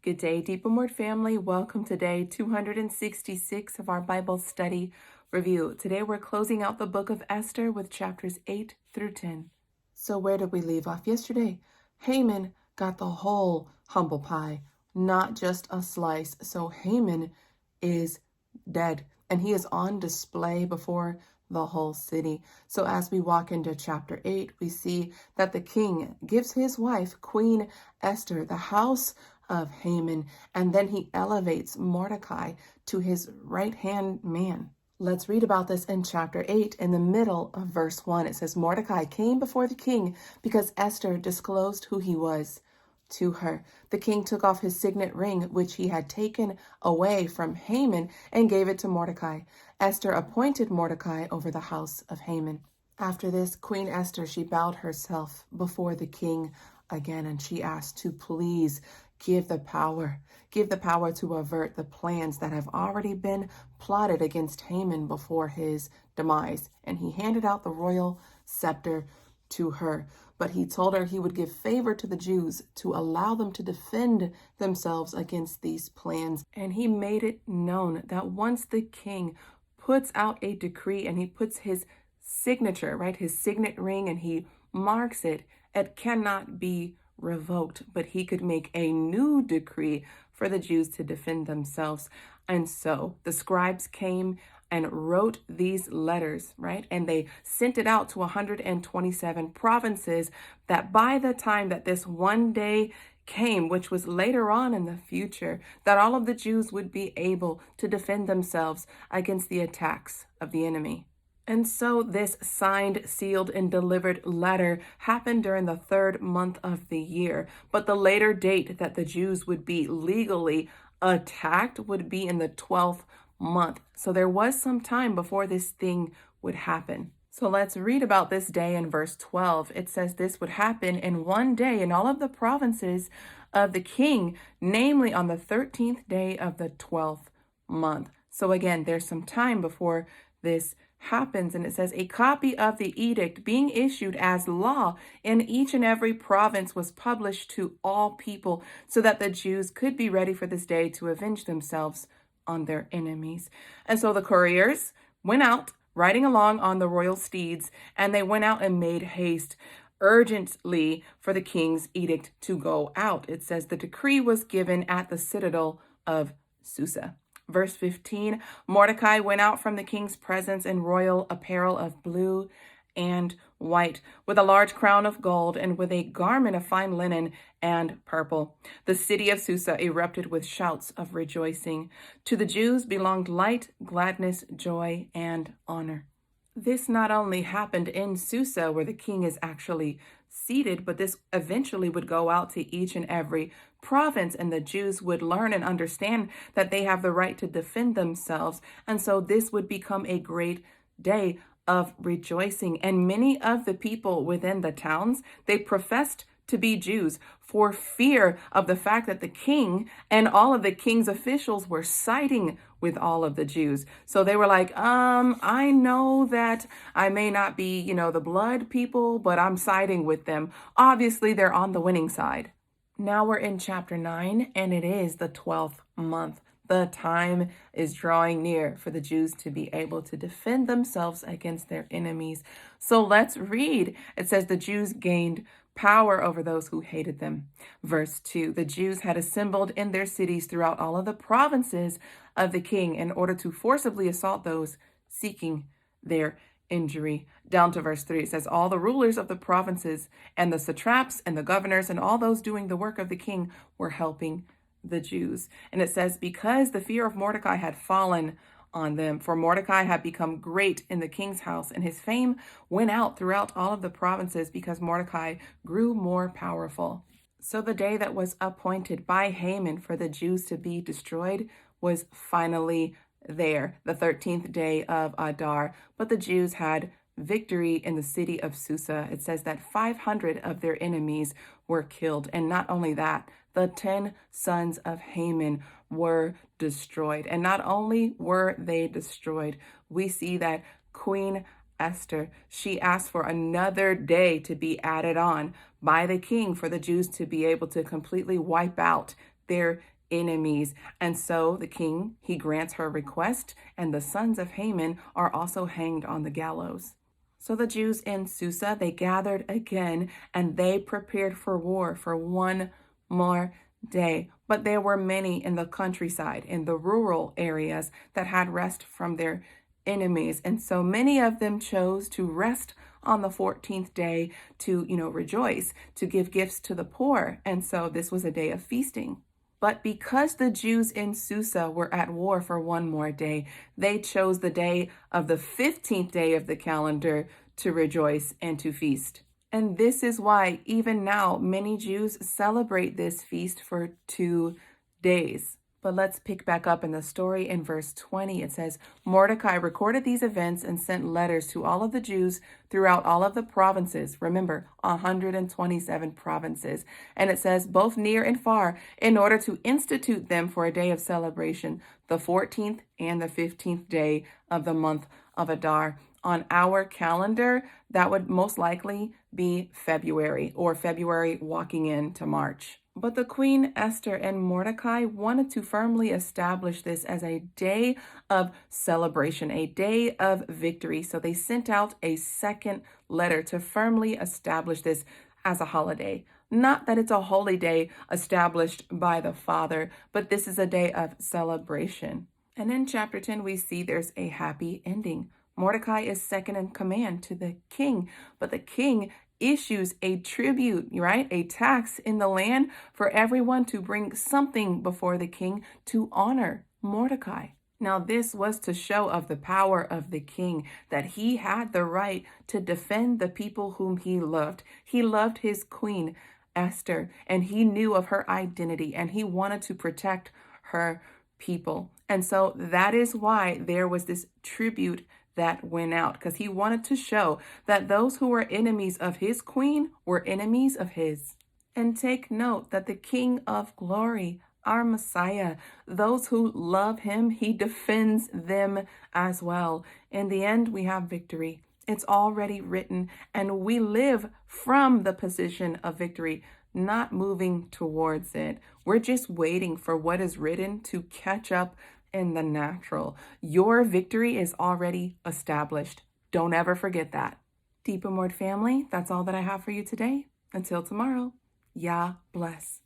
Good day, Deepam Word family. Welcome to day 266 of our Bible study review. Today we're closing out the book of Esther with chapters 8 through 10. So where did we leave off yesterday? Haman got the whole humble pie, not just a slice. So Haman is dead, and he is on display before the whole city. So as we walk into chapter 8, we see that the king gives his wife, Queen Esther, the house of Haman, and then he elevates Mordecai to his right-hand man. Let's read about this in chapter 8 in the middle of verse 1. It says, Mordecai came before the king because Esther disclosed who he was to her. The king took off his signet ring, which he had taken away from Haman, and gave it to Mordecai. Esther appointed Mordecai over the house of Haman. After this, Queen Esther, she bowed herself before the king again, and she asked to please give the power to avert the plans that have already been plotted against Haman before his demise. And he handed out the royal scepter to her. But he told her he would give favor to the Jews to allow them to defend themselves against these plans. And he made it known that once the king puts out a decree and he puts his signature, right, his signet ring, and he marks it, it cannot be revoked, but he could make a new decree for the Jews to defend themselves. And so the scribes came and wrote these letters, right? And they sent it out to 127 provinces, that by the time that this one day came, which was later on in the future, that all of the Jews would be able to defend themselves against the attacks of the enemy. And so this signed, sealed, and delivered letter happened during the 3rd month of the year. But the later date that the Jews would be legally attacked would be in the 12th month. So there was some time before this thing would happen. So let's read about this day in verse 12. It says this would happen in one day in all of the provinces of the king, namely on the 13th day of the 12th month. So again, there's some time before this happens, and it says a copy of the edict being issued as law in each and every province was published to all people, so that the Jews could be ready for this day to avenge themselves on their enemies. And so the couriers went out riding along on the royal steeds, and they went out and made haste urgently for the king's edict to go out. It says the decree was given at the citadel of Susa. Verse 15, Mordecai went out from the king's presence in royal apparel of blue and white, with a large crown of gold, and with a garment of fine linen and purple. The city of Susa erupted with shouts of rejoicing. To the Jews belonged light, gladness, joy, and honor. This not only happened in Susa, where the king is actually seated, but this eventually would go out to each and every province, and the Jews would learn and understand that they have the right to defend themselves. And so this would become a great day of rejoicing. And many of the people within the towns, they professed to be Jews for fear of the fact that the king and all of the king's officials were siding with all of the Jews. So they were like, I know that I may not be, the blood people, but I'm siding with them. Obviously, they're on the winning side. Now we're in chapter 9, and it is the 12th month. The time is drawing near for the Jews to be able to defend themselves against their enemies. So let's read. It says the Jews gained power over those who hated them. Verse 2, the Jews had assembled in their cities throughout all of the provinces of the king in order to forcibly assault those seeking their injury. Down to verse 3, it says, all the rulers of the provinces and the satraps and the governors and all those doing the work of the king were helping the Jews. And it says, because the fear of Mordecai had fallen on them, for Mordecai had become great in the king's house, and his fame went out throughout all of the provinces because Mordecai grew more powerful. So the day that was appointed by Haman for the Jews to be destroyed was finally there, the 13th day of Adar. But the Jews had victory in the city of Susa. It says that 500 of their enemies were killed. And not only that, the 10 sons of Haman were destroyed. And not only were they destroyed, we see that Queen Esther, she asked for another day to be added on by the king for the Jews to be able to completely wipe out their enemies. And so the king, he grants her request, and the sons of Haman are also hanged on the gallows. So the Jews in Susa, they gathered again, and they prepared for war for one more day. But there were many in the countryside, in the rural areas, that had rest from their enemies. And so many of them chose to rest on the 14th day to, rejoice, to give gifts to the poor. And so this was a day of feasting. But because the Jews in Susa were at war for one more day, they chose the day of the 15th day of the calendar to rejoice and to feast. And this is why even now many Jews celebrate this feast for 2 days. But let's pick back up in the story in verse 20. It says, Mordecai recorded these events and sent letters to all of the Jews throughout all of the provinces. Remember, 127 provinces. And it says, both near and far, in order to institute them for a day of celebration, the 14th and the 15th day of the month of Adar. On our calendar, that would most likely be February, or February walking into March. But the Queen Esther and Mordecai wanted to firmly establish this as a day of celebration, a day of victory. So they sent out a second letter to firmly establish this as a holiday. Not that it's a holy day established by the Father, but this is a day of celebration. And in chapter 10, we see there's a happy ending. Mordecai is second in command to the king, but the king issues a tribute, right? A tax in the land for everyone to bring something before the king to honor Mordecai. Now, this was to show of the power of the king, that he had the right to defend the people whom he loved. He loved his queen, Esther, and he knew of her identity, and he wanted to protect her people. And so that is why there was this tribute that went out, because he wanted to show that those who were enemies of his queen were enemies of his. And take note that the King of Glory, our Messiah, those who love him, he defends them as well. In the end, we have victory. It's already written, and we live from the position of victory, not moving towards it. We're just waiting for what is written to catch up in the natural. Your victory is already established. Don't ever forget that. Deep and Word family, that's all that I have for you today. Until tomorrow, Yah bless.